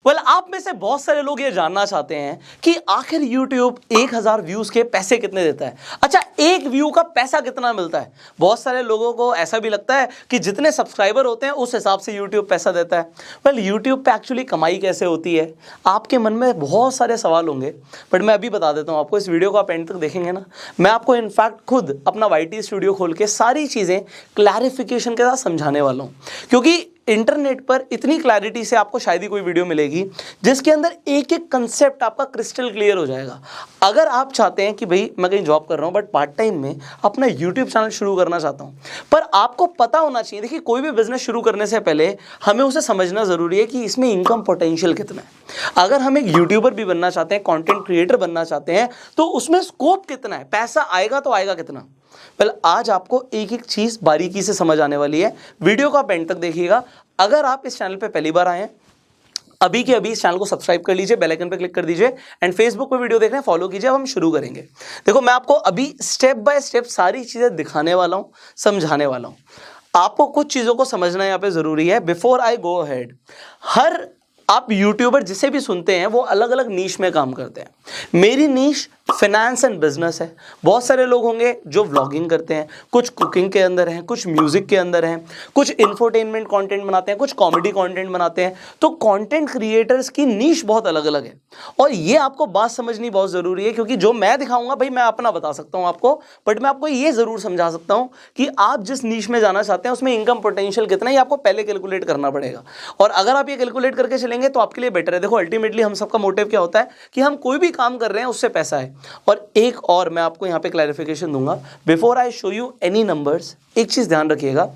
आप में से बहुत सारे लोग ये जानना चाहते हैं कि आखिर YouTube 1000 व्यूज के पैसे कितने देता है। अच्छा, एक व्यू का पैसा कितना मिलता है। बहुत सारे लोगों को ऐसा भी लगता है कि जितने सब्सक्राइबर होते हैं उस हिसाब से YouTube पैसा देता है। YouTube पे एक्चुअली कमाई कैसे होती है, आपके मन में बहुत सारे सवाल होंगे, बट मैं अभी बता देता हूँ आपको। इस वीडियो को आप एंड तक देखेंगे ना, मैं आपको इनफैक्ट खुद अपना YT स्टूडियो खोल के सारी चीज़ें क्लैरिफिकेशन के साथ समझाने वाला हूँ, क्योंकि इंटरनेट पर इतनी क्लैरिटी से आपको शायद ही कोई वीडियो मिलेगी जिसके अंदर एक एक कंसेप्ट आपका क्रिस्टल क्लियर हो जाएगा। अगर आप चाहते हैं कि भाई मैं कहीं जॉब कर रहा हूं बट पार्ट टाइम में अपना यूट्यूब चैनल शुरू करना चाहता हूं, पर आपको पता होना चाहिए, देखिए कोई भी बिजनेस शुरू करने से पहले हमें उसे समझना जरूरी है कि इसमें इनकम पोटेंशियल कितना है। अगर हम एक यूट्यूबर भी बनना चाहते हैं, कंटेंट क्रिएटर बनना चाहते हैं, तो उसमें स्कोप कितना है, पैसा आएगा तो आएगा कितना। आज आपको एक एक चीज बारीकी से समझ आने वाली है। वीडियो को आप एंड तक देखिएगा। अगर आप इस चैनल पे पहली बार आए हैं, अभी के अभी इस चैनल को सब्सक्राइब कर लीजिए, बेल आइकन पे क्लिक कर दीजिए, एंड फेसबुक पे वीडियो देख रहे हैं फॉलो कीजिए। अब हम शुरू करेंगे। देखो, मैं आपको अभी स्टेप बाय स्टेप सारी चीजें दिखाने वाला हूं, समझाने वाला हूं। आपको कुछ चीजों को समझना यहाँ पे जरूरी है बिफोर आई गो अहेड। हर आप यूट्यूबर जिसे भी सुनते हैं वो अलग अलग नीश में काम करते हैं। मेरी नीश फाइनेंस एंड बिजनेस है। बहुत सारे लोग होंगे जो व्लॉगिंग करते हैं, कुछ कुकिंग के अंदर हैं, कुछ म्यूजिक के अंदर हैं, कुछ इंफोटेनमेंट कंटेंट बनाते हैं, कुछ कॉमेडी कंटेंट बनाते हैं। तो कंटेंट क्रिएटर्स की नीश बहुत अलग अलग है, और ये आपको बात समझनी बहुत जरूरी है, क्योंकि जो मैं दिखाऊंगा भाई मैं अपना बता सकता हूं आपको, बट मैं आपको ये जरूर समझा सकता हूं कि आप जिस नीश में जाना चाहते हैं उसमें इनकम पोटेंशियल कितना है, ये आपको पहले कैलकुलेट करना पड़ेगा। और अगर आप ये कैलकुलेट करके चलेंगे तो आपके लिए बेटर है। देखो, अल्टीमेटली हम सबका मोटिव क्या होता है कि हम कोई भी काम कर रहे हैं उससे पैसा है। और एक और मैं आपको यहां पे क्लैरिफिकेशन दूंगा before I show you any numbers. एक चीज ध्यान रखिएगा,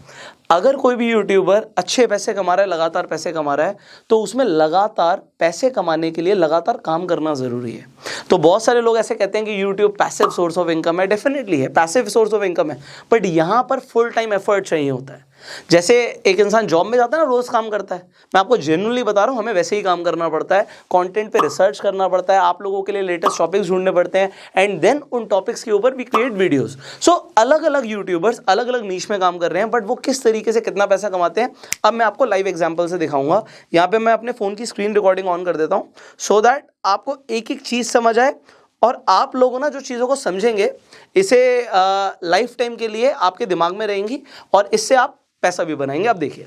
अगर कोई भी यूट्यूबर अच्छे पैसे कमा रहा है, लगातार पैसे कमा रहा है, तो उसमें लगातार पैसे कमाने के लिए लगातार काम करना जरूरी है। तो बहुत सारे लोग ऐसे कहते हैं कि YouTube passive source of income है। डेफिनेटली है, पैसिव सोर्स ऑफ इनकम है, बट यहां पर फुल टाइम एफर्ट चाहिए होता है। जैसे एक इंसान जॉब में जाता है ना, रोज काम करता है, मैं आपको जेन्युइनली बता रहा हूं, हमें वैसे ही काम करना पड़ता है। कंटेंट पे रिसर्च करना पड़ता है, आप लोगों के लिए लेटेस्ट टॉपिक्स ढूंढने पड़ते हैं, एंड देन उन टॉपिक्स के ऊपर वी क्रिएट वीडियोस। सो अलग अलग यूट्यूबर्स अलग अलग नीश में काम कर रहे हैं, बट वो किस तरीके से कितना पैसा कमाते हैं अब मैं आपको लाइव एग्जांपल से दिखाऊंगा। यहाँ पे मैं अपने फोन की स्क्रीन रिकॉर्डिंग ऑन कर देता हूँ, सो दैट आपको एक एक चीज समझ आए, और आप लोगों ना जो चीज़ों को समझेंगे इसे लाइफ टाइम के लिए आपके दिमाग में रहेंगी, और इससे आप पैसा भी बनाएंगे। अब देखिए,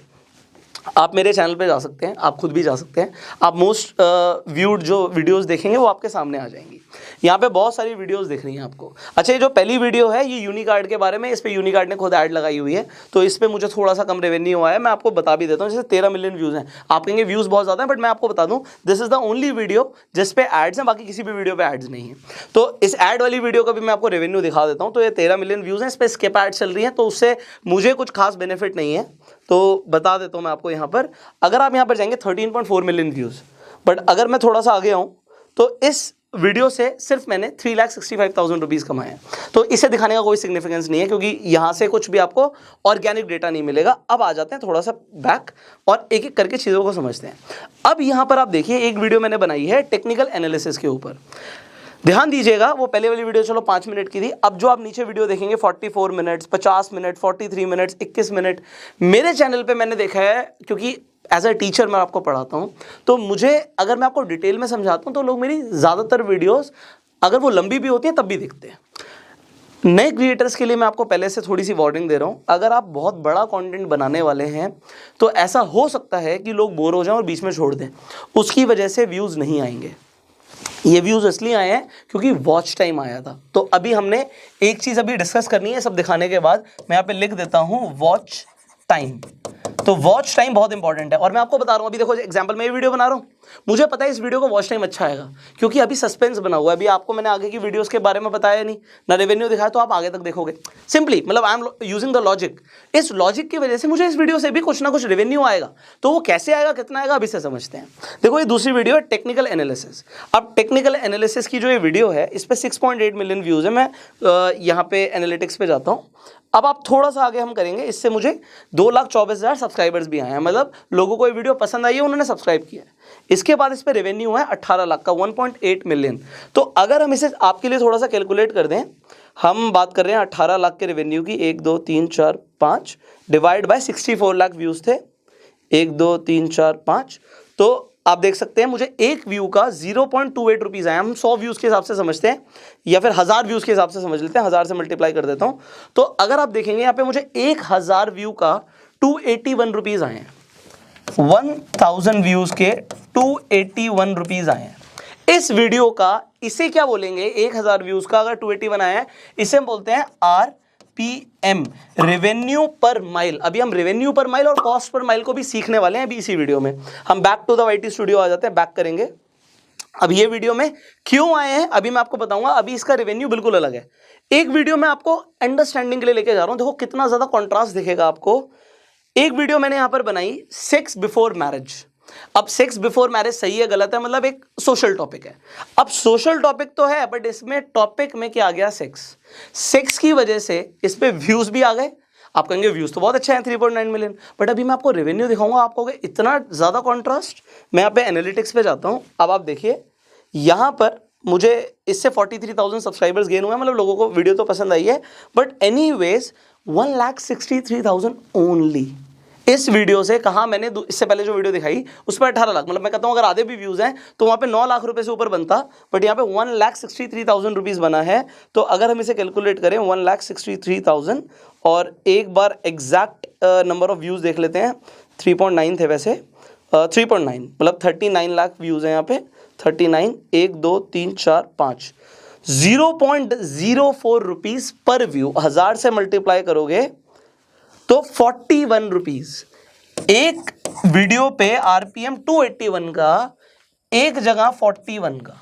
आप मेरे चैनल पे जा सकते हैं, आप खुद भी जा सकते हैं, आप मोस्ट व्यूड जो वीडियोस देखेंगे वो आपके सामने आ जाएंगी। यहाँ पे बहुत सारी वीडियोस दिख रही हैं आपको। अच्छा, ये जो पहली वीडियो है ये यूनिकार्ड के बारे में, इस पे यूनिकार्ड ने खुद ऐड लगाई हुई है, तो इस पे मुझे थोड़ा सा कम रेवेन्यू आया है। मैं आपको बता भी देता हूँ, जैसे 13 मिलियन व्यूज़ हैं। आप कहेंगे व्यूज़ बहुत ज़्यादा है, बट मैं आपको बता दूँ this is the only video जिस पे एड्स हैं, बाकी किसी भी वीडियो पे एड्स नहीं है। तो इस एड वाली वीडियो का भी मैं आपको रेवेन्यू दिखा देता हूँ। तो ये 13 मिलियन व्यूज़ हैं, इस पर स्किप एड चल रही है, तो उससे मुझे कुछ खास बेनिफिट नहीं है, तो बता देता हूँ मैं आपको। यहाँ पर अगर आप यहाँ पर जाएंगे 13.4 मिलियन व्यूज़, बट अगर मैं थोड़ा सा आगे आऊँ तो इस वीडियो से सिर्फ मैंने 3,65,000 रुपीज़ कमाए हैं। तो इसे दिखाने का कोई सिग्निफिकेंस नहीं है, क्योंकि यहाँ से कुछ भी आपको ऑर्गेनिक डेटा नहीं मिलेगा। अब आ जाते हैं थोड़ा सा बैक और एक एक करके चीज़ों को समझते हैं। अब यहाँ पर आप देखिए, एक वीडियो मैंने बनाई है टेक्निकल एनालिसिस के ऊपर। ध्यान दीजिएगा, वो पहले वाली वीडियो चलो 5 मिनट की थी। अब जो आप नीचे वीडियो देखेंगे 44 मिनट्स, 50 मिनट, 43 मिनट्स, 21 मिनट, मेरे चैनल पे मैंने देखा है, क्योंकि एज अ टीचर मैं आपको पढ़ाता हूँ, तो मुझे अगर मैं आपको डिटेल में समझाता हूँ तो लोग मेरी ज़्यादातर वीडियोस अगर वो लंबी भी होती हैं तब भी देखते हैं। नए क्रिएटर्स के लिए मैं आपको पहले से थोड़ी सी वार्निंग दे रहा हूँ, अगर आप बहुत बड़ा कंटेंट बनाने वाले हैं तो ऐसा हो सकता है कि लोग बोर हो जाएं और बीच में छोड़ दें, उसकी वजह से व्यूज़ नहीं आएंगे। ये व्यूज़ इसलिए आए हैं क्योंकि वॉच टाइम आया था। तो अभी हमने एक चीज़ अभी डिस्कस करनी है, सब दिखाने के बाद मैं यहाँ पे लिख देता हूँ वॉच टाइम। तो वॉच टाइम बहुत इंपॉर्टेंट है, और मैं आपको बता रहा हूँ, अभी देखो एग्जांपल मैं ये वीडियो बना रहा हूँ, मुझे पता है इस वीडियो को वॉच टाइम अच्छा आएगा, क्योंकि अभी सस्पेंस बना हुआ है। अभी आपको मैंने आगे की वीडियोस के बारे में बताया नहीं, ना रेवेन्यू दिखाया, तो आप आगे तक देखोगे। सिंपली मतलब I am using the logic. इस लॉजिक की वजह से मुझे इस वीडियो से भी कुछ ना कुछ रेवेन्यू आएगा। तो वो कैसे आएगा, कितना आएगा, अभी से समझते हैं। देखो, ये दूसरी वीडियो है टेक्निकल एनालिसिस। अब टेक्निकल एनालिसिस की जो ये वीडियो है इस पर 6.8 मिलियन व्यूज़ है। मैं यहाँ पे एनालिटिक्स पे जाता हूँ। अब आप थोड़ा सा आगे हम करेंगे, इससे मुझे 2,24,000 सब्सक्राइबर्स भी आए हैं, मतलब लोगों को ये वीडियो पसंद आई है, उन्होंने सब्सक्राइब किया है। इसके बाद इस पे रेवेन्यू है 18 लाख का, 1.8 मिलियन। तो अगर हम इसे आपके लिए थोड़ा सा कैलकुलेट कर दें, हम बात कर रहे हैं 18 लाख के रेवेन्यू की, 1 2 3 4 5 डिवाइड बाय 64 लाख व्यूज़ थे, 1 2 3 4 5, तो आप देख सकते हैं मुझे एक व्यू का 0.28 रुपीज आया। हम 100 व्यूज के हिसाब से समझते हैं या फिर 1000 व्यूज के हिसाब से समझ लेते हैं, 1000 से मल्टीप्लाई कर देता हूं। तो अगर आप देखेंगे यहाँ पे मुझे 1000 व्यू का 281 रुपीज आए हैं। 1000 व्यूज के 281 रुपीज आए हैं। इस वीडियो का इसे क्या बोलेंगे, 1000 व्यूज का अगर 281 आया है, इसे हम बोलते हैं RPM, रेवेन्यू पर माइल। अभी हम रेवेन्यू पर माइल और कॉस्ट पर माइल को भी सीखने वाले हैं अभी इसी वीडियो में। हम back to the YT studio आ जाते हैं, बैक करेंगे। अब ये वीडियो में क्यों आए हैं अभी मैं आपको बताऊंगा। अभी इसका रेवेन्यू बिल्कुल अलग है। एक वीडियो में आपको अंडरस्टैंडिंग के लिए लेके जा रहा हूं। देखो कितना ज्यादा कॉन्ट्रास्ट दिखेगा आपको। एक वीडियो मैंने यहां पर बनाई सेक्स बिफोर मैरिज। अब सेक्स बिफोर मैरिज सही है गलत है, मतलब एक सोशल टॉपिक है। अब सोशल टॉपिक तो है बट इसमें टॉपिक में क्या आ गया, सेक्स की वजह से इस पे व्यूज भी आ गए। आप कहेंगे व्यूज तो बहुत अच्छे हैं 3.9 मिलियन, बट अभी मैं आपको रेवेन्यू दिखाऊंगा। आप कहोगे इतना ज्यादा कॉन्ट्रास्ट। मैं यहाँ पे एनालिटिक्स पे जाता हूँ। अब आप देखिए यहां पर मुझे इससे 43,000 सब्सक्राइबर्स गेन हुए, मतलब लोगों को वीडियो तो पसंद आई है, बट एनीवेज 1,63,000 ओनली इस वीडियो से। कहा मैंने इससे पहले जो वीडियो दिखाई उस पर 18 लाख, मतलब मैं कहता हूं अगर आधे भी व्यूज हैं तो वहां पे 9 लाख रुपए से ऊपर बनता, बट यहाँ पे 1,63,000 रुपीज बना है। तो अगर हम इसे कैलकुलेट करें 1,63,000 और एक बार एग्जैक्ट नंबर ऑफ व्यूज देख लेते हैं। 3.9 थे वैसे, 3.9 मतलब 39 लाख व्यूज हैं यहाँ पे। 39 1 2 3 4 5 0.04 रुपीज पर व्यू। 1000 से मल्टीप्लाई करोगे तो 41 रुपीज। एक वीडियो पे RPM 281 का, एक जगह 41 का।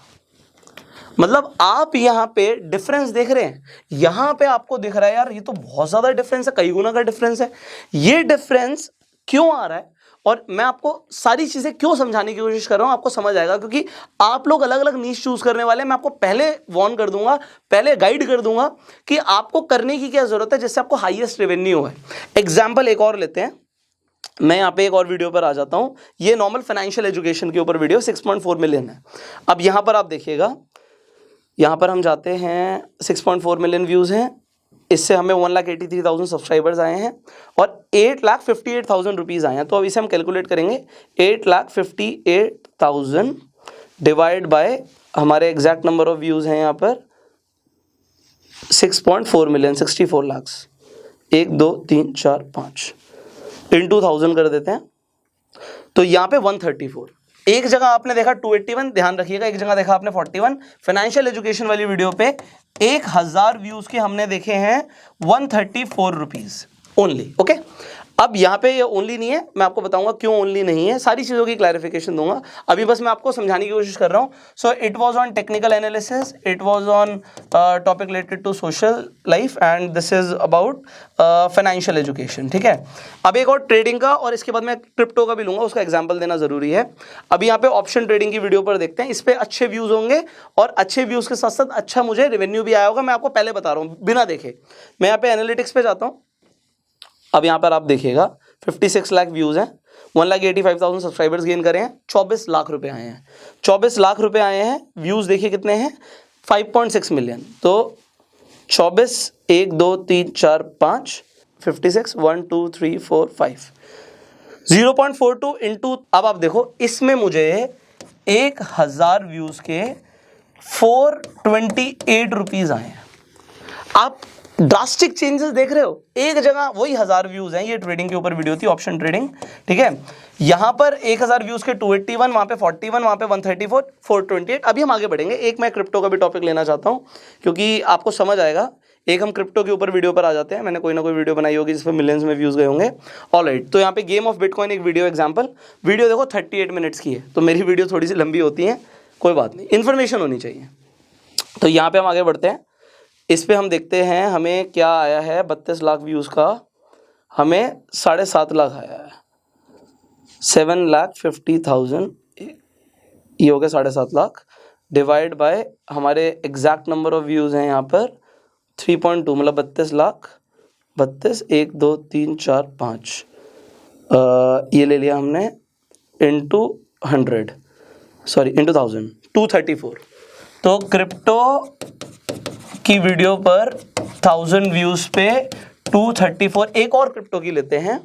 मतलब आप यहां पे डिफरेंस देख रहे हैं। यहां पे आपको दिख रहा है यार ये तो बहुत ज्यादा डिफरेंस है, कई गुना का डिफरेंस है। ये डिफरेंस क्यों आ रहा है और मैं आपको सारी चीजें क्यों समझाने की कोशिश कर रहा हूं, आपको समझ आएगा। क्योंकि आप लोग अलग अलग नीश चूज करने वाले हैं। मैं आपको पहले वार्न कर दूंगा, पहले गाइड कर दूंगा कि आपको करने की क्या जरूरत है जिससे आपको हाईएस्ट रेवेन्यू है। एग्जाम्पल एक और लेते हैं। मैं यहाँ पे एक और वीडियो पर आ जाता हूं। ये नॉर्मल फाइनेंशियल एजुकेशन के ऊपर वीडियो 6.4 मिलियन है। अब यहां पर आप देखिएगा, यहां पर हम जाते हैं 6.4 मिलियन व्यूज हैं। इससे हमें 1,83,000 सब्सक्राइबर्स आए हैं और 8,58,000 रुपीज़ आए हैं। तो अब इसे हम कैलकुलेट करेंगे। 8,58,000 डिवाइड बाय हमारे एग्जैक्ट नंबर ऑफ व्यूज़ हैं यहाँ पर 6.4 मिलियन, 64 लाख। 1 2 3 4 5 इंटू 1000 कर देते हैं तो यहाँ पे 134। एक जगह आपने देखा 281, ध्यान रखिएगा, एक जगह देखा आपने 41। फाइनेंशियल एजुकेशन वाली वीडियो पे 1000 व्यूज के हमने देखे हैं 134 रुपीज ओनली। ओके, अब यहाँ पे ये ओनली नहीं है, मैं आपको बताऊंगा क्यों ओनली नहीं है, सारी चीज़ों की क्लैरिफिकेशन दूंगा। अभी बस मैं आपको समझाने की कोशिश कर रहा हूँ। So it was on technical analysis, it was on topic related to social life and this is about financial education. ठीक है, अब एक और ट्रेडिंग का और इसके बाद मैं क्रिप्टो का भी लूंगा, उसका एग्जाम्पल देना जरूरी है। अभी यहाँ पे ऑप्शन ट्रेडिंग की वीडियो पर देखते हैं। इस पर अच्छे व्यूज होंगे और अच्छे व्यूज के साथ साथ अच्छा मुझे रेवेन्यू भी आया होगा। मैं आपको पहले बता रहा हूँ बिना देखे। मैं यहाँ पे एनालिटिक्स पे जाता हूँ। अब यहाँ पर आप देखिएगा 56 लाख व्यूज हैं, 1,85,000 सब्सक्राइबर्स गेन करे हैं, 24 लाख रुपए आए हैं। 24 लाख रुपए आए हैं। व्यूज देखिए कितने हैं, 5.6 मिलियन। तो 24 1 2 3 4 5 56 1 2 3 4 5 0.42 इंटू। अब आप देखो इसमें मुझे 1000 व्यूज के 428 रुपीज आए हैं। आप ड्रास्टिक चेंजेस देख रहे हो। एक जगह वही 1000 व्यूज हैं, ये ट्रेडिंग के ऊपर वीडियो थी, ऑप्शन ट्रेडिंग। ठीक है, यहां पर 1000 व्यूज के 281, वहां पे 41, वहां पे 134, 428। अभी हम आगे बढ़ेंगे। एक मैं क्रिप्टो का भी टॉपिक लेना चाहता हूं क्योंकि आपको समझ आएगा। एक हम क्रिप्टो के ऊपर वीडियो पर आ जाते हैं। मैंने कोई ना कोई वीडियो बनाई होगी जिसमें मिलियंस में व्यूज गए होंगे। ऑलराइट, तो यहाँ पे गेम ऑफ बिटकॉइन एक वीडियो एग्जाम्पल। वीडियो देखो 38 मिनट्स की है, तो मेरी वीडियो थोड़ी सी लंबी होती है, कोई बात नहीं, इन्फॉर्मेशन होनी चाहिए। तो यहाँ पे हम आगे बढ़ते हैं। इस पे हम देखते हैं हमें क्या आया है। 32 लाख व्यूज़ का हमें 7.5 लाख आया है। 7,50,000 ये हो गया 7.5 लाख डिवाइड बाय हमारे एग्जैक्ट नंबर ऑफ व्यूज़ हैं यहाँ पर 3.2, मतलब 32 लाख। 32 1 2 3 4 5 ये ले लिया हमने इंटू 100, सॉरी इंटू 1000, 234। तो क्रिप्टो की वीडियो पर 1000 व्यूज पे 234। एक और क्रिप्टो की लेते हैं।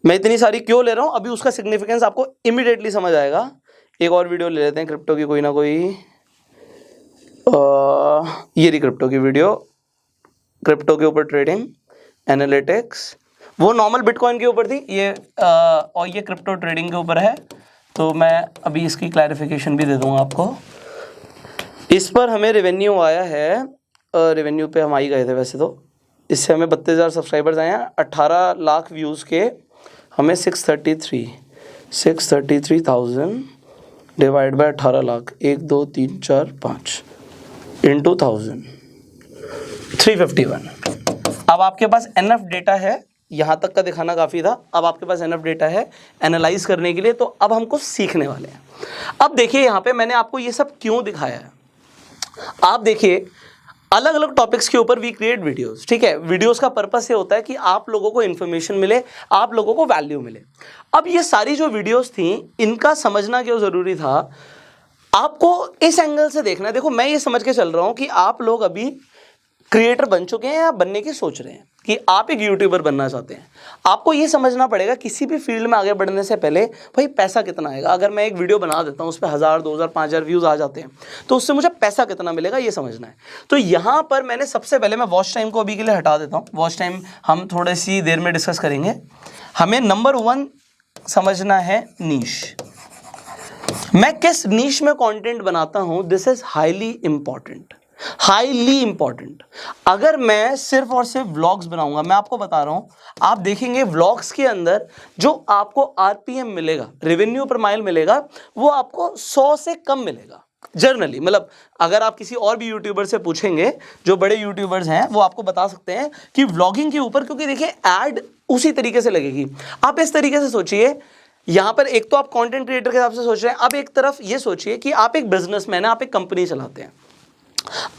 मैं इतनी सारी क्यों ले रहा हूँ, अभी उसका सिग्निफिकेंस आपको इमीडिएटली समझ आएगा। एक और वीडियो ले लेते हैं क्रिप्टो की, कोई ना कोई। ये रही क्रिप्टो की वीडियो, क्रिप्टो के ऊपर ट्रेडिंग एनालिटिक्स। वो नॉर्मल बिटकॉइन के ऊपर थी, ये और ये क्रिप्टो ट्रेडिंग के ऊपर है। तो मैं अभी इसकी क्लैरिफिकेशन भी दे दूंगा आपको। इस पर हमें रेवेन्यू आया है, रेवेन्यू पे हम आ ही गए थे वैसे तो। इससे हमें 32,000 सब्सक्राइबर्स आए हैं, 18 लाख व्यूज़ के हमें 633,000 डिवाइड बाय 18 लाख, 1 2 3 4 5 इंटू 1000, 351। अब आपके पास एनएफ डेटा है, यहाँ तक का दिखाना काफ़ी था। अब आपके पास एनएफ डेटा है एनालाइज करने के लिए, तो अब हमको सीखने वाले हैं। अब देखिए यहाँ पे मैंने आपको ये सब क्यों दिखाया है। आप देखिए अलग अलग टॉपिक्स के ऊपर वी क्रिएट वीडियोस, ठीक है। वीडियोस का पर्पस ये होता है कि आप लोगों को इन्फॉर्मेशन मिले, आप लोगों को वैल्यू मिले। अब ये सारी जो वीडियोस थी, इनका समझना क्यों ज़रूरी था, आपको इस एंगल से देखना है। देखो मैं ये समझ के चल रहा हूँ कि आप लोग अभी क्रिएटर बन चुके हैं या बनने की सोच रहे हैं कि आप एक यूट्यूबर बनना चाहते हैं। आपको ये समझना पड़ेगा किसी भी फील्ड में आगे बढ़ने से पहले भाई पैसा कितना आएगा। अगर मैं एक वीडियो बना देता हूँ, उस पर 1000 2000 5000 व्यूज़ आ जाते हैं, तो उससे मुझे पैसा कितना मिलेगा ये समझना है। तो यहाँ पर मैंने सबसे पहले, मैं वॉच टाइम को अभी के लिए हटा देता हूँ, वॉच टाइम हम थोड़ी सी देर में डिस्कस करेंगे। हमें नंबर 1 समझना है नीश। मैं किस नीश में कंटेंट बनाता हूं, this is highly important, highly important. अगर मैं सिर्फ और सिर्फ व्लॉग्स बनाऊंगा, मैं आपको बता रहा हूं, आप देखेंगे व्लॉग्स के अंदर जो आपको आरपीएम मिलेगा, रेवेन्यू पर माइल मिलेगा, वो आपको 100 से कम मिलेगा जर्नली। मतलब अगर आप किसी और भी यूट्यूबर से पूछेंगे, जो बड़े यूट्यूबर्स हैं, वो आपको बता सकते हैं कि व्लॉगिंग के ऊपर, क्योंकि देखिए ऐड उसी तरीके से लगेगी। आप इस तरीके से सोचिए, यहाँ पर एक तो आप कंटेंट क्रिएटर के हिसाब से सोच रहे हैं, अब एक तरफ ये सोचिए कि आप एक बिजनेसमैन हैं, आप एक कंपनी चलाते हैं।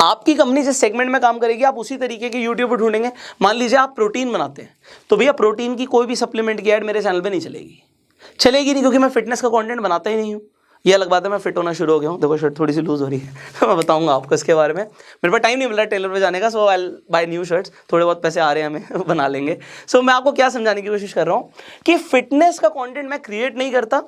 आपकी कंपनी जिस सेगमेंट में काम करेगी, आप उसी तरीके के यूट्यूबर ढूंढेंगे। मान लीजिए आप प्रोटीन बनाते हैं, तो भैया प्रोटीन की कोई भी सप्लीमेंट की ऐड मेरे चैनल पे नहीं चलेगी, चलेगी नहीं, क्योंकि मैं फिटनेस का कंटेंट बनाता ही नहीं हूँ। ये अलग बात है, मैं फिट होना शुरू हो गया हूँ, देखो शर्ट थोड़ी सी लूज हो रही है तो मैं बताऊंगा आपको इसके बारे में। मेरे पास टाइम नहीं मिल रहा टेलर पे जाने का, सो आई बाय न्यू शर्ट्स, थोड़े बहुत पैसे आ रहे हैं हमें बना लेंगे। सो मैं आपको क्या समझाने की कोशिश कर रहा हूँ कि फिटनेस का कंटेंट मैं क्रिएट नहीं करता,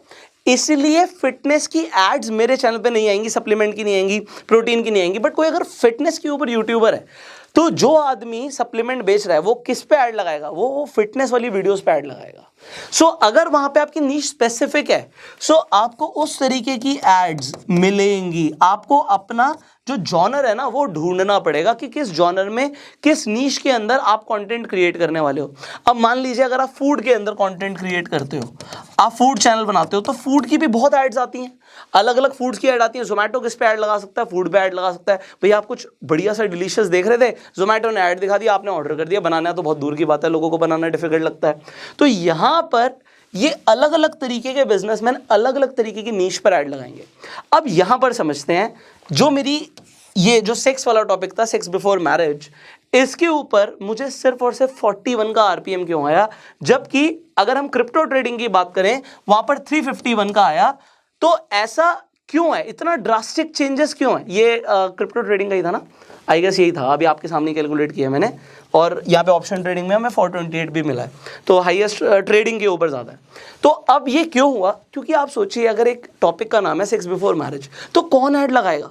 इसलिए फिटनेस की एड्स मेरे चैनल पे नहीं आएंगी, सप्लीमेंट की नहीं आएंगी, प्रोटीन की नहीं आएंगी। बट कोई अगर फिटनेस के ऊपर यूट्यूबर है, तो जो आदमी सप्लीमेंट बेच रहा है वो किस पे ऐड लगाएगा, वो फिटनेस वाली वीडियोस पे ऐड लगाएगा। सो अगर वहां पे आपकी नीश स्पेसिफिक है, सो आपको उस तरीके की एड्स मिलेंगी। आपको अपना जो जॉनर है ना, वो ढूंढना पड़ेगा कि किस जॉनर में, किस नीश के अंदर आप कंटेंट क्रिएट करने वाले हो। अब मान लीजिए अगर आप फूड के अंदर कंटेंट क्रिएट करते हो, आप फूड चैनल बनाते हो, तो फूड की भी बहुत एड्स आती हैं, अलग अलग फूड्स की ऐड आती है। जोमेटो किस पे ऐड लगा सकता है, फूड पे ऐड लगा सकता है। भैया आप कुछ बढ़िया सा डिलीशियस देख रहे थे, जोमेटो ने ऐड दिखा दिया, आपने ऑर्डर कर दिया। बनाना तो बहुत दूर की बात है, लोगों को बनाना डिफिकल्ट लगता है। तो यहाँ पर ये अलग अलग तरीके के बिजनेसमैन अलग अलग तरीके की नीश पर ऐड लगाएंगे। अब यहाँ पर समझते हैं, जो मेरी ये जो सेक्स वाला टॉपिक था, सेक्स बिफोर मैरिज, इसके ऊपर मुझे सिर्फ और सिर्फ 41 का आरपीएम क्यों आया, जबकि अगर हम क्रिप्टो ट्रेडिंग की बात करें वहां पर 351 का आया। तो ऐसा क्यों है, इतना ड्रास्टिक चेंजेस क्यों है? ये क्रिप्टो ट्रेडिंग का ही था ना, आई गेस यही था, अभी आपके सामने कैलकुलेट किया मैंने। और यहाँ पे ऑप्शन ट्रेडिंग में हमें 428 भी मिला है, तो हाईएस्ट ट्रेडिंग के ऊपर ज़्यादा है। तो अब ये क्यों हुआ, क्योंकि आप सोचिए अगर एक टॉपिक का नाम है सेक्स बिफोर मैरिज, तो कौन ऐड लगाएगा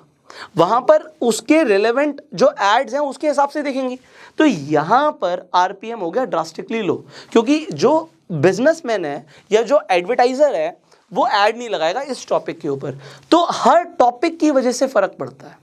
वहां पर, उसके रिलेवेंट जो एड्स हैं उसके हिसाब से देखेंगे। तो यहां पर आरपीएम हो गया ड्रास्टिकली लो, क्योंकि जो बिजनेसमैन है या जो एडवर्टाइजर है वो ऐड नहीं लगाएगा इस टॉपिक के ऊपर। तो हर टॉपिक की वजह से फर्क पड़ता है।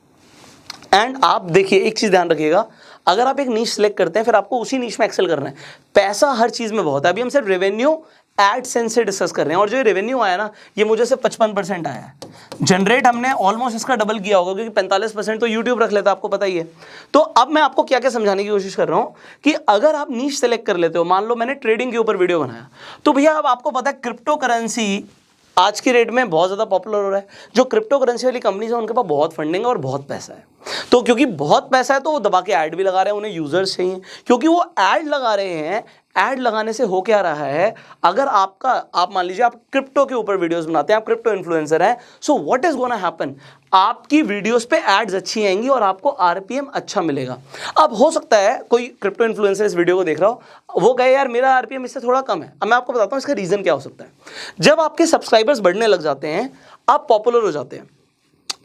एंड आप देखिए एक चीज ध्यान रखिएगा, अगर आप एक नीश सेलेक्ट करते हैं, फिर आपको उसी नीश में एक्सेल करना है। पैसा हर चीज में बहुत है। अभी हम सिर्फ रेवेन्यू एडसेंस से डिस्कस कर रहे हैं, और जो ये रेवेन्यू आया ना, ये मुझे सिर्फ 55% आया है। जनरेट हमने ऑलमोस्ट इसका डबल किया होगा, क्योंकि 45% तो यूट्यूब रख लेता है, आपको पता ही है। तो अब मैं आपको क्या क्या समझाने की कोशिश कर रहा हूं कि अगर आप नीश सेलेक्ट कर लेते हो, मान लो मैंने ट्रेडिंग के ऊपर वीडियो बनाया, तो भैया अब आपको पता है क्रिप्टो करेंसी आज के रेट में बहुत ज़्यादा पॉपुलर हो रहा है। जो क्रिप्टो करेंसी वाली कंपनीज है उनके पास बहुत फंडिंग है और बहुत पैसा है। तो क्योंकि बहुत पैसा है तो वो दबा के ऐड भी लगा रहे हैं, उन्हें यूजर्स चाहिए, क्योंकि वो ऐड लगा रहे हैं ऐड लगाने से हो क्या रहा है, अगर आप मान लीजिए आप क्रिप्टो के ऊपर वीडियोस बनाते हैं, आप क्रिप्टो इन्फ्लुएंसर हैं, so what is gonna happen, आपकी वीडियोस पे एड्स अच्छी आएंगी और आपको आरपीएम अच्छा मिलेगा। अब हो सकता है कोई क्रिप्टो इन्फ्लुएंसर इस वीडियो को देख रहा हो, वो कहे यार मेरा आरपीएम इससे थोड़ा कम है। अब मैं आपको बताता हूँ इसका रीजन क्या हो सकता है। जब आपके सब्सक्राइबर्स बढ़ने लग जाते हैं, आप पॉपुलर हो जाते हैं,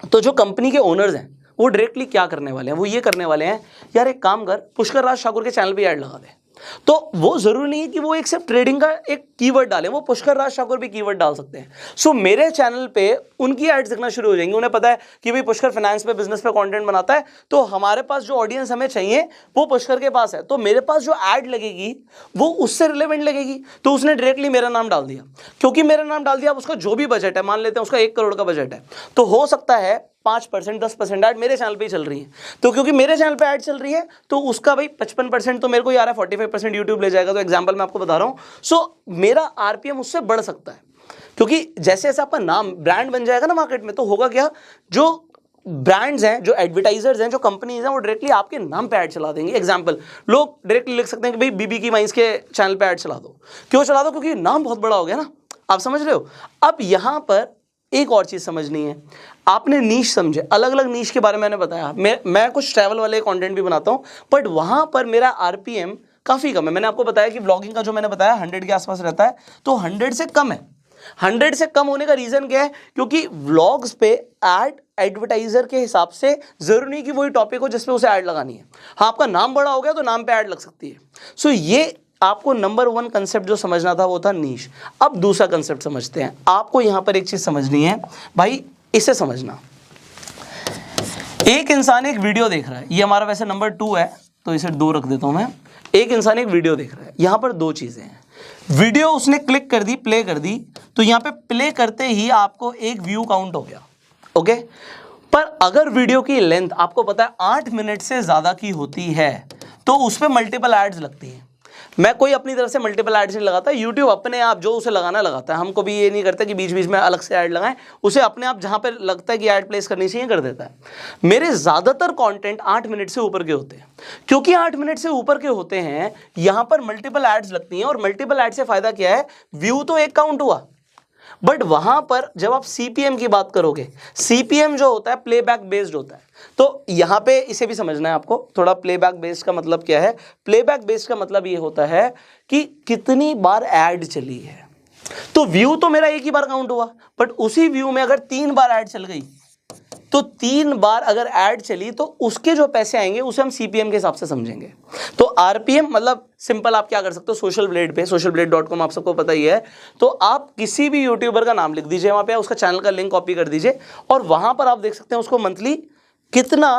तो जो कंपनी के ओनर्स हैं वो डायरेक्टली क्या करने वाले हैं, वो ये करने वाले हैं, यार एक काम कर, पुष्कर राज ठाकुर के चैनल पे ऐड लगा दे। तो वो जरूरी नहीं है कि वो एक सिर्फ ट्रेडिंग का एक कीवर्ड डालें, वो पुष्कर राज ठाकुर भी कीवर्ड डाल सकते हैं। सो मेरे चैनल पे उनकी एड्स दिखना शुरू हो जाएंगी। उन्हें पता है कि भाई पुष्कर फाइनेंस पे, बिजनेस पे कंटेंट बनाता है, तो हमारे पास जो ऑडियंस हमें चाहिए वो पुष्कर के पास है, तो मेरे पास जो एड लगेगी वो उससे रिलेवेंट लगेगी। तो उसने डायरेक्टली मेरा नाम डाल दिया, क्योंकि मेरा नाम डाल दिया, उसका जो भी बजट है, मान लेते हैं उसका 1 करोड़ का बजट है, तो हो सकता है 5%, 10% ऐड मेरे चैनल पे ही चल रही है। तो क्योंकि मेरे चैनल पे ऐड चल रही है, तो उसका भाई 55% तो मेरे को ही आ रहा है, 45% यूट्यूब ले जाएगा। तो एग्जांपल मैं आपको बता रहा हूं। सो मेरा आरपीएम उससे बढ़ सकता है, क्योंकि जैसे जैसे आपका नाम ब्रांड बन जाएगा ना मार्केट में, तो होगा क्या, जो ब्रांड्स हैं, जो एडवर्टाइजर्स हैं, जो कंपनीज हैं, वो डायरेक्टली आपके नाम पे ऐड चला देंगे। एग्जांपल, लोग डायरेक्टली लिख सकते हैं कि भाई बीबी की वाइन्स के चैनल पे ऐड चला दो। क्यों चला दो? क्योंकि नाम बहुत बड़ा हो गया ना, आप समझ रहे हो। अब यहां पर एक और चीज समझनी है, आपने नीश समझे, अलग अलग नीश के बारे में मैंने बताया। मैं कुछ ट्रैवल वाले कंटेंट भी बनाता हूं, बट वहां पर मेरा आरपीएम काफी कम है। मैंने आपको बताया कि व्लॉगिंग का जो मैंने बताया 100 के आसपास रहता है, तो 100 से कम है। 100 से कम होने का रीजन क्या है? क्योंकि व्लॉग्स पे एडवर्टाइजर के हिसाब से जरूरी नहीं कि वही टॉपिक हो जिसपे उसे ऐड लगानी है। हाँ, आपका नाम बड़ा हो गया तो नाम पे ऐड लग सकती है। सो ये आपको नंबर 1 कंसेप्ट जो समझना था वो था नीश। अब दूसरा कंसेप्ट समझते हैं। आपको यहां पर एक चीज समझनी है भाई, इसे समझना। एक इंसान एक वीडियो देख रहा है, ये हमारा वैसे नंबर 2 है, तो इसे 2 रख देता हूं मैं। एक इंसान एक वीडियो देख रहा है, यहां पर 2 चीजें हैं। वीडियो उसने क्लिक कर दी, प्ले कर दी, तो यहां पे प्ले करते ही आपको एक व्यू काउंट हो गया, ओके। पर अगर वीडियो की लेंथ आपको पता है 8 मिनट से ज्यादा की होती है, तो उस पर मल्टीपल एड्स लगती हैं। मैं कोई अपनी तरफ से मल्टीपल एड्स नहीं लगाता, यूट्यूब अपने आप जो उसे लगाना लगाता है। हमको भी ये नहीं करता कि बीच बीच में अलग से ऐड लगाएं, उसे अपने आप जहां पे लगता है कि ऐड प्लेस करनी चाहिए कर देता है। मेरे ज्यादातर कंटेंट 8 मिनट से ऊपर के होते हैं। क्योंकि 8 मिनट से ऊपर के होते हैं, यहां पर मल्टीपल एड्स लगती हैं, और मल्टीपल एड से फायदा क्या है, व्यू तो एक काउंट हुआ, बट वहां पर जब आप सीपीएम की बात करोगे, सीपीएम जो होता है प्लेबैक बेस्ड होता है। तो यहां पे इसे भी समझना है आपको थोड़ा। प्लेबैक बेस्ड का मतलब क्या है? प्लेबैक बेस्ड का मतलब ये होता है कि कितनी बार ऐड चली है। तो व्यू तो मेरा एक ही बार काउंट हुआ, बट उसी व्यू में अगर 3 बार ऐड चल गई, तो 3 बार अगर ऐड चली, तो उसके जो पैसे आएंगे उसे हम सीपीएम के हिसाब से समझेंगे। तो आरपीएम मतलब सिंपल, आप क्या कर सकते हो, सोशल ब्लेड पे, socialblade.com आप सबको पता ही है, तो आप किसी भी यूट्यूबर का नाम लिख दीजिए वहां पे, उसका चैनल का लिंक कॉपी कर दीजिए, और वहां पर आप देख सकते हैं उसको मंथली कितना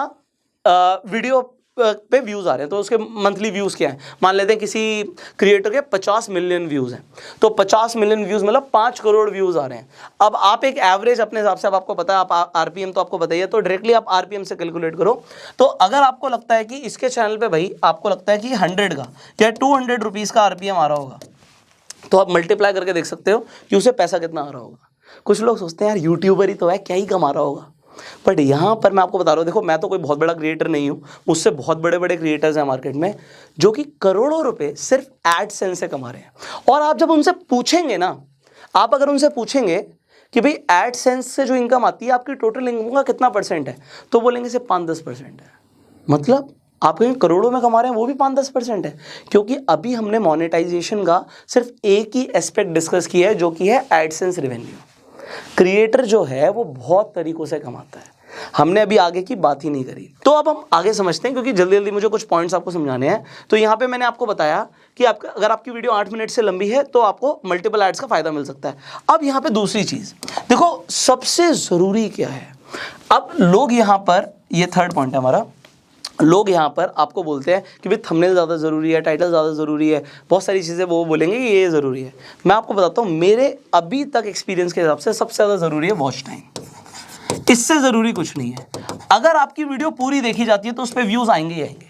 वीडियो पे व्यूज आ रहे हैं। तो उसके मंथली व्यूज क्या है, मान लेते हैं किसी क्रिएटर के 50 मिलियन व्यूज हैं, तो 50 मिलियन व्यूज मतलब 5 करोड़ व्यूज आ रहे हैं। अब आप एक एवरेज अपने हिसाब से, अब आपको पता है, आप आरपीएम तो आपको बताइए, तो डायरेक्टली आप आरपीएम से कैलकुलेट करो। तो अगर आपको लगता है कि इसके चैनल पे भाई आपको लगता है कि 100 का या 200 रुपीज का आरपीएम आ रहा होगा, तो आप मल्टीप्लाई करके देख सकते हो कि उसे पैसा कितना आ रहा होगा। कुछ लोग सोचते हैं यार यूट्यूबर ही तो है, क्या ही कमा रहा होगा, बट यहां पर मैं आपको बता रहा हूं, देखो मैं तो कोई बहुत बड़ा क्रिएटर नहीं हूं, मुझसे बहुत बड़े बड़े क्रिएटर्स हैं मार्केट में जो कि करोड़ों रुपए सिर्फ एडसेंस से कमा रहे हैं। और आप जब उनसे पूछेंगे ना, आप अगर उनसे पूछेंगे कि भाई एडसेंस से जो इनकम आती है आपकी टोटल इनकम का कितना परसेंट है, तो बोलेंगे सिर्फ 5-10% है। मतलब आप कहीं करोड़ों में कमा रहे हैं, वो भी 5-10% है। क्योंकि अभी हमने मोनेटाइजेशन का सिर्फ एक ही एस्पेक्ट डिस्कस किया है, जो कि है एडसेंस रेवेन्यू। क्रिएटर जो है वो बहुत तरीकों से कमाता है, हमने अभी आगे की बात ही नहीं करी। तो अब हम आगे समझते हैं, क्योंकि जल्दी जल्दी मुझे कुछ पॉइंट्स आपको समझाने हैं। तो यहाँ पे मैंने आपको बताया कि अगर आपकी वीडियो 8 मिनट से लंबी है तो आपको मल्टीपल एड्स का फायदा मिल सकता है। अब यहाँ पे दूसरी चीज देखो, सबसे जरूरी क्या है। अब लोग यहाँ पर, ये 3rd पॉइंट है हमारा, लोग यहाँ पर आपको बोलते हैं कि भाई थंबनेल ज़्यादा ज़रूरी है, टाइटल ज़्यादा ज़रूरी है, बहुत सारी चीज़ें वो बोलेंगे कि ये ज़रूरी है। मैं आपको बताता हूँ, मेरे अभी तक एक्सपीरियंस के हिसाब से सबसे ज़्यादा ज़रूरी है वॉच टाइम, इससे ज़रूरी कुछ नहीं है। अगर आपकी वीडियो पूरी देखी जाती है तो उस पर व्यूज़ आएंगे ही आएंगे।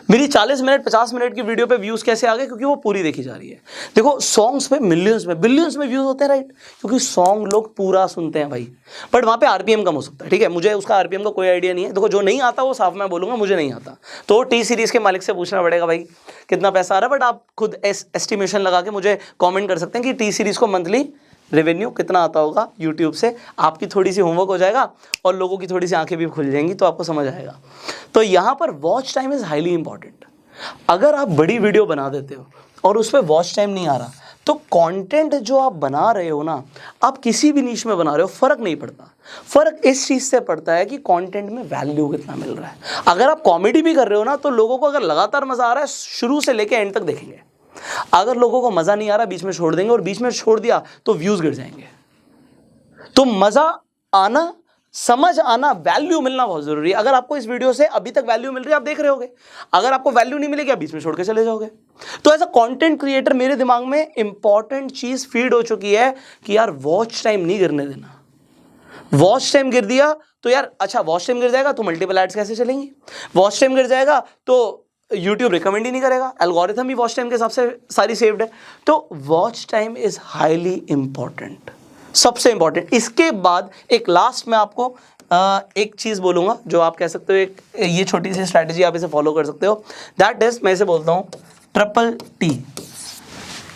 मेरी 40 मिनट 50 मिनट की वीडियो पे व्यूज कैसे आ गए? क्योंकि वो पूरी देखी जा रही है। देखो सॉन्ग्स पे मिलियंस में बिलियंस में व्यूज होते हैं, राइट? क्योंकि सॉन्ग लोग पूरा सुनते हैं भाई, बट वहाँ पे आरपीएम कम हो सकता है, ठीक है? मुझे उसका आरपीएम का कोई आइडिया नहीं है। देखो जो नहीं आता वो साफ मैं बोलूँगा मुझे नहीं आता, तो टी सीरीज़ के मालिक से पूछना पड़ेगा भाई कितना पैसा आ रहा है, बट आप खुद एस्टिमेशन लगा के मुझे कॉमेंट कर सकते हैं कि टी सीरीज़ को मंथली रेवेन्यू कितना आता होगा यूट्यूब से। आपकी थोड़ी सी होमवर्क हो जाएगा और लोगों की थोड़ी सी आंखें भी खुल जाएंगी, तो आपको समझ आएगा। तो यहाँ पर watch time is highly important. अगर आप बड़ी वीडियो बना देते हो और उस पर वॉच टाइम नहीं आ रहा, तो कंटेंट जो आप बना रहे हो ना, आप किसी भी नीश में बना रहे हो, फ़र्क नहीं पड़ता। फ़र्क इस चीज़ से पड़ता है कि कंटेंट में वैल्यू कितना मिल रहा है। अगर आप कॉमेडी भी कर रहे हो ना, तो लोगों को अगर लगातार मज़ा आ रहा है, शुरू से लेकर एंड तक देखेंगे। अगर लोगों को मज़ा नहीं आ रहा, बीच में छोड़ देंगे, और बीच में छोड़ दिया तो व्यूज़ गिर जाएंगे। तो मज़ा आना, समझ आना, वैल्यू मिलना बहुत जरूरी है। अगर आपको इस वीडियो से अभी तक वैल्यू मिल रही है, आप देख रहे होगे। अगर आपको वैल्यू नहीं मिलेगी, आप बीच में छोड़ के चले जाओगे। तो एज अ कंटेंट क्रिएटर मेरे दिमाग में इंपॉर्टेंट चीज फीड हो चुकी है कि यार वॉच टाइम नहीं गिरने देना। वॉच टाइम गिर दिया तो यार अच्छा, वॉच टाइम गिर जाएगा तो मल्टीपल एड्स कैसे चलेंगी? वॉच टाइम गिर जाएगा तो यूट्यूब रिकमेंड ही नहीं करेगा, एल्गोरिथम भी वॉच टाइम के हिसाब से सारी सेव्ड है। तो watch time is highly important, सबसे इंपॉर्टेंट। इसके बाद एक लास्ट में आपको एक चीज़ बोलूँगा जो आप कह सकते हो, एक ये छोटी सी स्ट्रैटेजी आप इसे फॉलो कर सकते हो। दैट इज, मैं इसे बोलता हूँ ट्रिपल टी,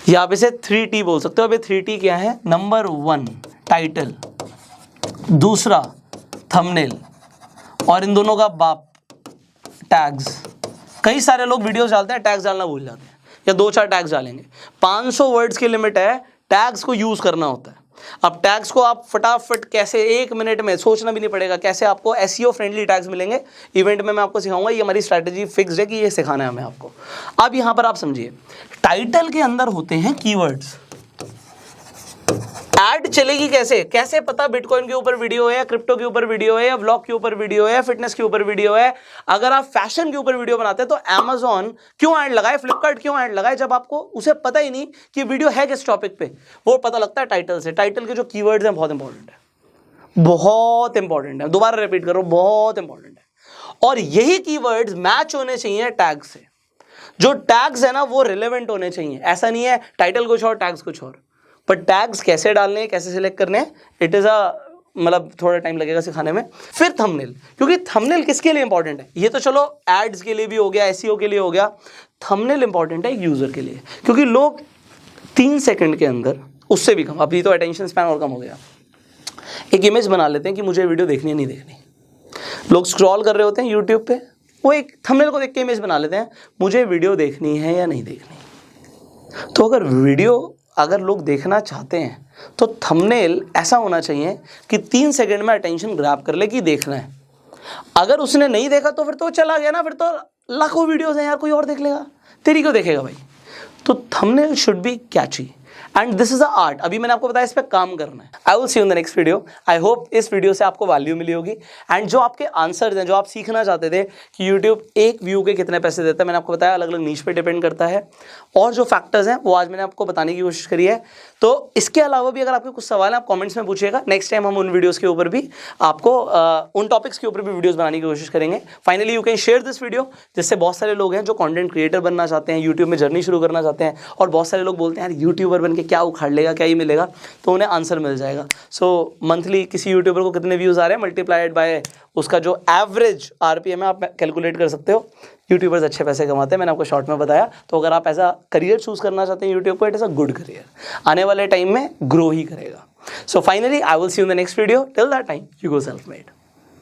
या आप इसे 3T बोल सकते हो। अब ये 3T क्या है? नंबर 1 टाइटल, दूसरा थंबनेल, और इन दोनों का बाप टैग्स। कई सारे लोग वीडियोस डालते हैं, टैग्स डालना भूल जाते हैं, या 2-4 टैग्स डालेंगे। 500 वर्ड्स की लिमिट है, टैग्स को यूज़ करना होता है। अब टैग्स को आप फटाफट कैसे 1 मिनट में, सोचना भी नहीं पड़ेगा कैसे आपको एसईओ फ्रेंडली टैग्स मिलेंगे। इवेंट में मैं आपको सिखाऊंगा, ये हमारी स्ट्रैटेजी फिक्स्ड है कि ये सिखाना है हमें आपको। अब यहाँ पर आप समझिए, टाइटल के अंदर होते हैं कीवर्ड्स। ऐड चलेगी कैसे? कैसे पता बिटकॉइन के ऊपर वीडियो है, या क्रिप्टो के ऊपर वीडियो है, या व्लॉग के ऊपर वीडियो है, या फिटनेस के ऊपर वीडियो है? अगर आप फैशन के ऊपर वीडियो बनाते हैं तो Amazon क्यों ऐड लगाए, फ्लिपकार्ट क्यों ऐड लगाए, जब आपको उसे पता ही नहीं कि वीडियो है किस टॉपिक पे? वो पता लगता है टाइटल से। टाइटल के जो कीवर्ड्स हैं बहुत इंपॉर्टेंट है, बहुत इंपॉर्टेंट है। दोबारा रिपीट करो, बहुत इंपॉर्टेंट है। और यही कीवर्ड्स मैच होने चाहिए टैग से। जो टैग्स है ना वो रिलेवेंट होने चाहिए। ऐसा नहीं है टाइटल कुछ और टैग्स कुछ और। पर टैग्स कैसे डालने हैं, कैसे सिलेक्ट करने हैं, इट इज़ मतलब थोड़ा टाइम लगेगा सिखाने में। फिर थंबनेल, क्योंकि थंबनेल किसके लिए इंपॉर्टेंट है? ये तो चलो एड्स के लिए भी हो गया, एसईओ के लिए हो गया। थंबनेल इंपॉर्टेंट है यूज़र के लिए, क्योंकि लोग 3 सेकंड के अंदर, उससे भी कम, अभी तो अटेंशन स्पैन और कम हो गया, एक इमेज बना लेते हैं कि मुझे वीडियो देखनी है नहीं देखनी। लोग स्क्रॉल कर रहे होते हैं यूट्यूब पे, वो एक थंबनेल को देख के इमेज बना लेते हैं, मुझे वीडियो देखनी है या नहीं देखनी। तो अगर वीडियो अगर लोग देखना चाहते हैं तो थंबनेल ऐसा होना चाहिए कि 3 सेकंड में अटेंशन ग्रैब कर ले कि देखना है। अगर उसने नहीं देखा तो फिर तो चला गया ना, फिर तो लाखों वीडियोस हैं यार, कोई और देख लेगा, तेरी क्यों देखेगा भाई? तो thumbnail should be Kainchi and this is a art. अभी मैंने आपको बताया इस पे काम करना है। I will see you in the next video. I hope इस वीडियो से आपको वैल्यू मिली होगी एंड जो आपके आंसर्स हैं, जो आप सीखना चाहते थे कि यूट्यूब एक व्यू के कितने पैसे देता है, मैंने आपको बताया अलग अलग नीश पे डिपेंड करता है, और जो फैक्टर्स हैं वो आज मैंने आपको बताने की कोशिश करी है। तो इसके अलावा भी अगर आपके कुछ सवाल हैं आप कमेंट्स में पूछिएगा। नेक्स्ट टाइम हम उन वीडियोस के ऊपर भी आपको उन टॉपिक्स के ऊपर भी वीडियोस बनाने की कोशिश करेंगे। Finally you can share this video, जिससे बहुत सारे लोग हैं जो कंटेंट क्रिएटर बनना चाहते हैं, यूट्यूब में जर्नी शुरू करना चाहते हैं, और बहुत सारे लोग बोलते हैं यार यूट्यूबर बन के क्या उखाड़ लेगा, क्या ही मिलेगा, तो उन्हें आंसर मिल जाएगा। सो मंथली किसी यूट्यूबर को कितने व्यूज़ आ रहे हैं मल्टीप्लाइड बाय उसका जो एवरेज आरपीएम है आप कैलकुलेट कर सकते हो। यूट्यूबर्स अच्छे पैसे कमाते हैं, मैंने आपको शॉर्ट में बताया। तो अगर आप ऐसा करियर चूज करना चाहते हैं यूट्यूब को, it is a good career, आने वाले टाइम में ग्रो ही करेगा। So finally I will see you in the next video. Till that time you go self made.